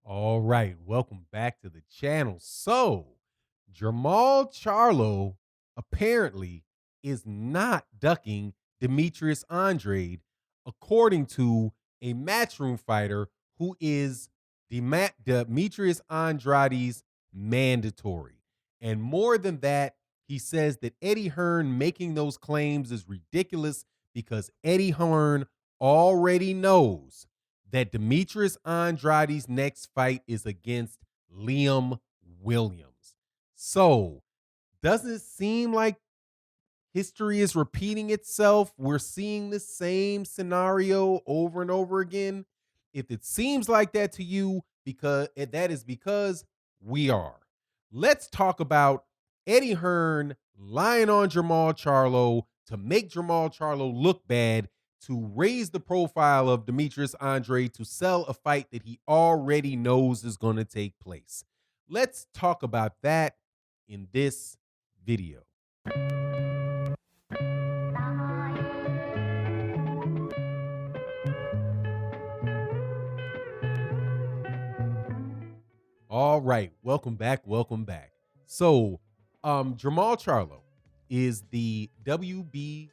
All right, welcome back to the channel. So, Jermall Charlo apparently is not ducking Demetrius Andrade, according to a Matchroom fighter who is Demetrius Andrade's mandatory. And more than that, he says that Eddie Hearn making those claims is ridiculous because Eddie Hearn already knows that Demetrius Andrade's next fight is against Liam Williams. So, doesn't it seem like history is repeating itself? We're seeing the same scenario over and over again. If it seems like that to you, because that is because we are. Let's talk about Eddie Hearn lying on Jermall Charlo to make Jermall Charlo look bad, to raise the profile of Demetrius Andrade, to sell a fight that he already knows is going to take place. Let's talk about that in this video. All right, welcome back, welcome back. So, Jermall Charlo is the WBC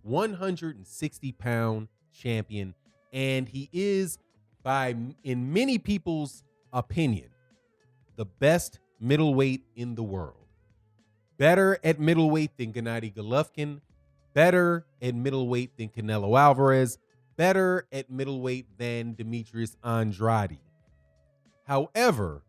160-pound champion, and he is, in many people's opinion, the best middleweight in the world. Better at middleweight than Gennady Golovkin, better at middleweight than Canelo Alvarez, better at middleweight than Demetrius Andrade. However,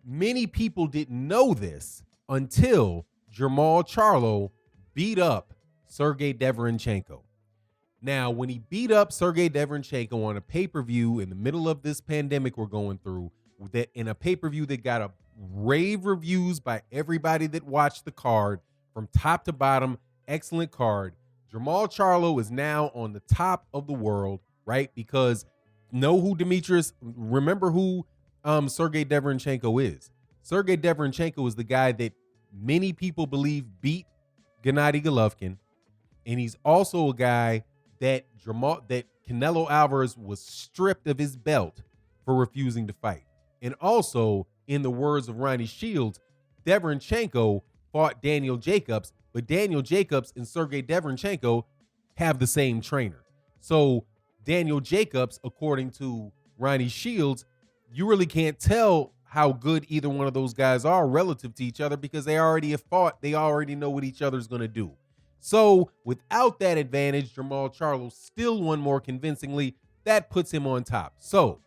many people didn't know this until Jermall Charlo beat up Sergey Deverenchenko. Now, when he beat up Sergey Deverenchenko on a pay-per-view in the middle of this pandemic we're going through, that in a pay-per-view that got a rave reviews by everybody that watched the card from top to bottom, excellent card. Jermall Charlo is now on the top of the world, right? Because remember who Sergey Deverenchenko is. Sergey Deverenchenko is the guy that many people believe beat Gennady Golovkin, and he's also a guy that Canelo Alvarez was stripped of his belt for refusing to fight. And also, in the words of Ronnie Shields, Deverenchenko fought Daniel Jacobs, but Daniel Jacobs and Sergey Deverenchenko have the same trainer. So Daniel Jacobs, according to Ronnie Shields, you really can't tell how good either one of those guys are relative to each other because they already have fought. They already know what each other's going to do. So without that advantage, Jermall Charlo still won more convincingly. That puts him on top. So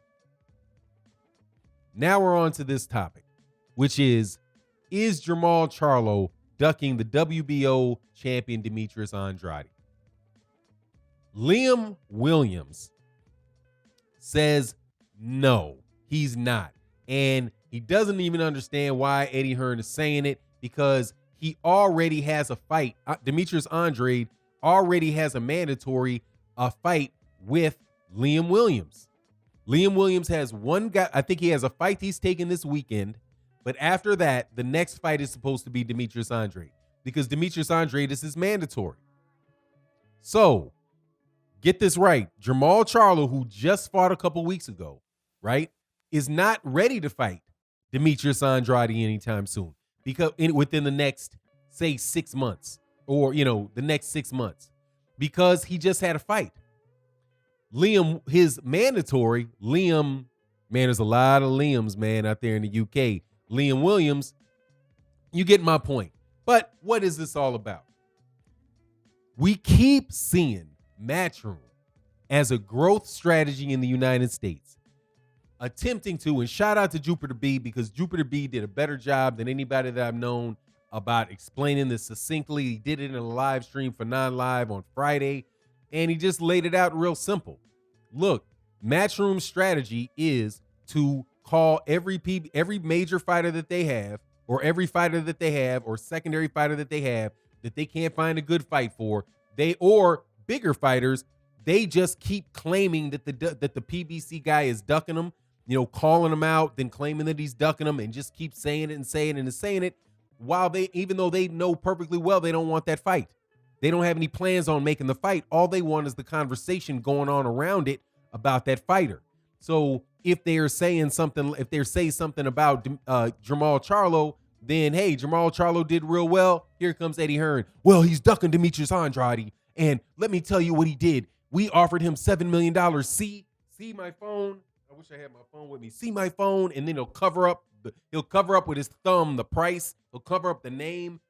now we're on to this topic, which is Jermall Charlo ducking the WBO champion Demetrius Andrade? Liam Williams says no, he's not. And he doesn't even understand why Eddie Hearn is saying it, because he already has a fight. Demetrius Andrade already has a mandatory fight with Liam Williams. Liam Williams has one guy. I think he has a fight he's taking this weekend. But after that, the next fight is supposed to be Demetrius Andrade, because Demetrius Andrade is his mandatory. So get this right. Jermall Charlo, who just fought a couple weeks ago, right, is not ready to fight Demetrius Andrade anytime soon, because within the next, say, 6 months, or, the next 6 months, because he just had a fight. His mandatory, man, there's a lot of Liams, man, out there in the UK. Liam Williams, you get my point. But what is this all about? We keep seeing Matchroom as a growth strategy in the United States, attempting to, and shout out to Jupiter B, because Jupiter B did a better job than anybody that I've known about explaining this succinctly. He did it in a live stream for Non-Live on Friday, and he just laid it out real simple. Look, Matchroom's strategy is to call every major fighter that they have, or every fighter that they have, or secondary fighter that they have that they can't find a good fight for, or bigger fighters, they just keep claiming that the PBC guy is ducking them, calling them out, then claiming that he's ducking them, and just keep saying it and saying it and saying it, even though they know perfectly well they don't want that fight. They don't have any plans on making the fight. All they want is the conversation going on around it about that fighter. So if they're saying something, if they say something about Jermall Charlo, then hey, Jermall Charlo did real well. Here comes Eddie Hearn. Well, he's ducking Demetrius Andrade, and let me tell you what he did. We offered him $7 million. See my phone. I wish I had my phone with me. See my phone, and then he'll cover up with his thumb the price. He'll cover up the name.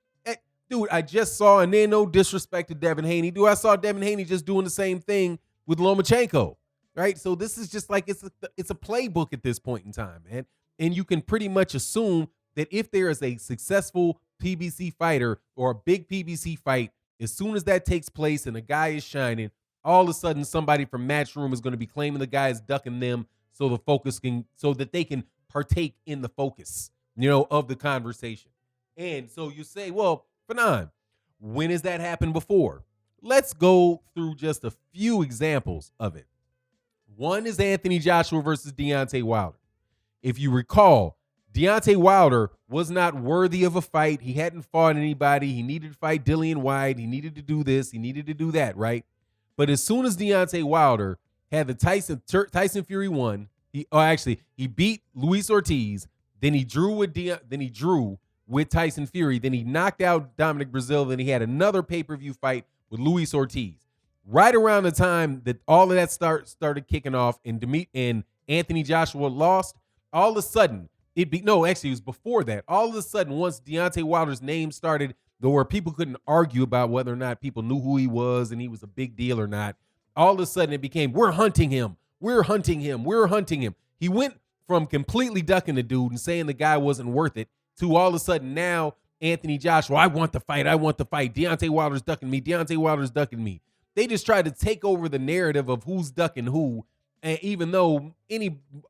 Dude, I just saw, and then no disrespect to Devin Haney. Dude, I saw Devin Haney just doing the same thing with Lomachenko, right? So this is just like it's a playbook at this point in time, man. And you can pretty much assume that if there is a successful PBC fighter or a big PBC fight, as soon as that takes place and a guy is shining, all of a sudden somebody from Matchroom is going to be claiming the guy is ducking them so that they can partake in the focus, of the conversation. And so you say, well, Fanon, when has that happened before? Let's go through just a few examples of it. One is Anthony Joshua versus Deontay Wilder. If you recall, Deontay Wilder was not worthy of a fight. He hadn't fought anybody. He needed to fight Dillian Whyte. He needed to do this. He needed to do that, right? But as soon as Deontay Wilder had the Tyson Fury won, he beat Luis Ortiz. Then he drew with Tyson Fury. Then he knocked out Dominic Breazeale. Then he had another pay-per-view fight with Luis Ortiz. Right around the time that all of that started kicking off and Anthony Joshua lost, all of a sudden, it was before that. All of a sudden, once Deontay Wilder's name started, where people couldn't argue about whether or not people knew who he was and he was a big deal or not, all of a sudden it became, we're hunting him. We're hunting him. We're hunting him. He went from completely ducking the dude and saying the guy wasn't worth it to all of a sudden now Anthony Joshua, I want the fight. Deontay Wilder's ducking me. Deontay Wilder's ducking me. They just tried to take over the narrative of who's ducking who, and even though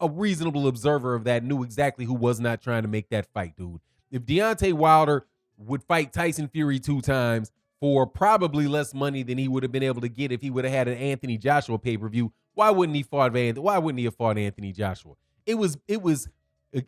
a reasonable observer of that knew exactly who was not trying to make that fight, dude. If Deontay Wilder would fight Tyson Fury 2 times for probably less money than he would have been able to get if he would have had an Anthony Joshua pay-per-view, why wouldn't he have fought Anthony Joshua? It was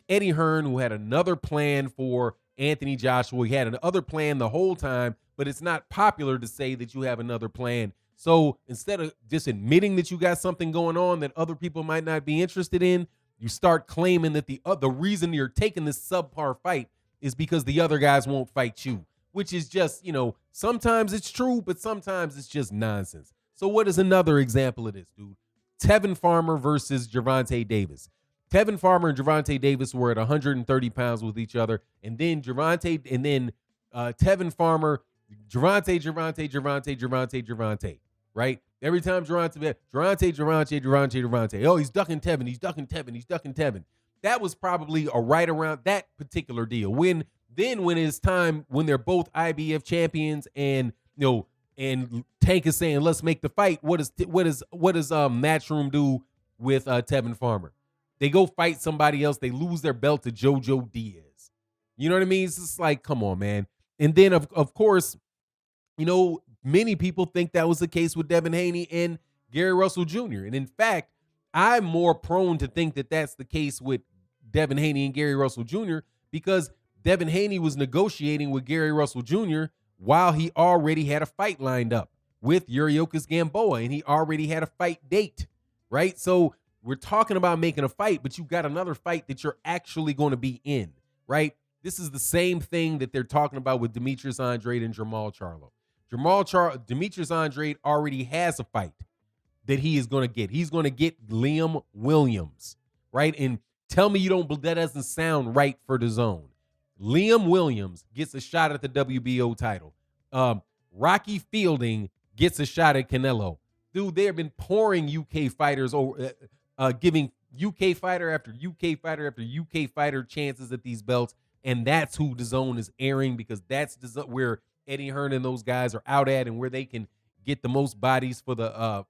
Eddie Hearn who had another plan for Anthony Joshua. He had another plan the whole time, but it's not popular to say that you have another plan. So instead of just admitting that you got something going on that other people might not be interested in, you start claiming that the reason you're taking this subpar fight is because the other guys won't fight you, which is just, sometimes it's true, but sometimes it's just nonsense. So what is another example of this, dude? Tevin Farmer versus Gervonta Davis. Tevin Farmer and Gervonta Davis were at 130 pounds with each other, and then Tevin Farmer, Gervonta, right? Every time Gervonta. Oh, he's ducking Tevin. That was probably a right around that particular deal. When it's time, when they're both IBF champions, and and Tank is saying, let's make the fight. What does Matchroom do with Tevin Farmer? They go fight somebody else. They lose their belt to JoJo Diaz. You know what I mean? It's just like, come on, man. And then, of course, many people think that was the case with Devin Haney and Gary Russell Jr. And in fact, I'm more prone to think that that's the case with Devin Haney and Gary Russell Jr. because Devin Haney was negotiating with Gary Russell Jr. while he already had a fight lined up with Yuriorkis Gamboa, and he already had a fight date, right? So we're talking about making a fight, but you got another fight that you're actually going to be in, right? This is the same thing that they're talking about with Demetrius Andrade and Jermall Charlo. Demetrius Andrade already has a fight that he is going to get. He's going to get Liam Williams, right? And tell me that doesn't sound right for the zone. Liam Williams gets a shot at the WBO title. Rocky Fielding gets a shot at Canelo. Dude, they have been pouring UK fighters over, giving UK fighter after UK fighter after UK fighter chances at these belts, and that's who DAZN is airing because that's where Eddie Hearn and those guys are out at, and where they can get the most bodies for the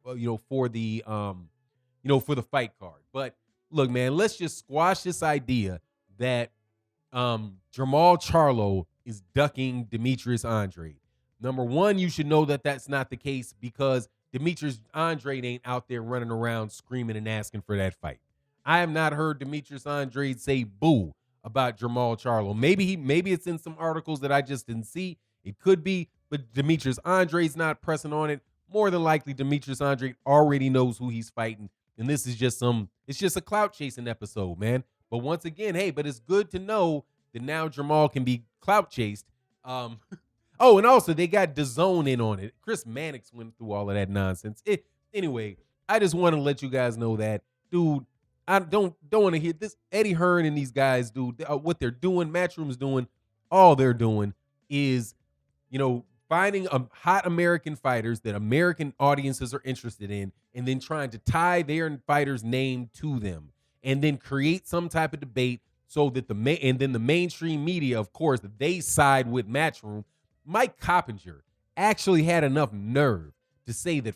for the fight card. But look, man, let's just squash this idea that Jermall Charlo is ducking Demetrius Andrade. Number one, you should know that that's not the case because Demetrius Andrade ain't out there running around screaming and asking for that fight. I have not heard Demetrius Andrade say boo about Jermall Charlo. Maybe it's in some articles that I just didn't see. It could be, but Demetrius Andrade's not pressing on it. More than likely, Demetrius Andrade already knows who he's fighting. And this is just it's just a clout chasing episode, man. But once again, hey, but it's good to know that now Jermall can be clout chased. Oh, and also they got DAZN in on it. Chris Mannix went through all of that nonsense. Anyway, I just want to let you guys know that, dude. I don't want to hear this. Eddie Hearn and these guys, dude, what they're doing, Matchroom's doing, all they're doing is, finding hot American fighters that American audiences are interested in, and then trying to tie their fighter's name to them, and then create some type of debate so that the mainstream media, of course, that they side with Matchroom. Mike Coppinger actually had enough nerve to say that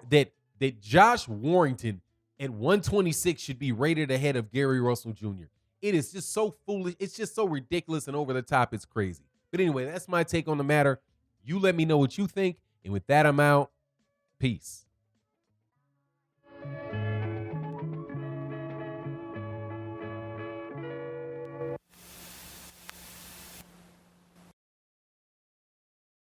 that Josh Warrington at 126 should be rated ahead of Gary Russell Jr. It is just so foolish. It's just so ridiculous and over the top. It's crazy. But anyway, that's my take on the matter. You let me know what you think. And with that, I'm out. Peace.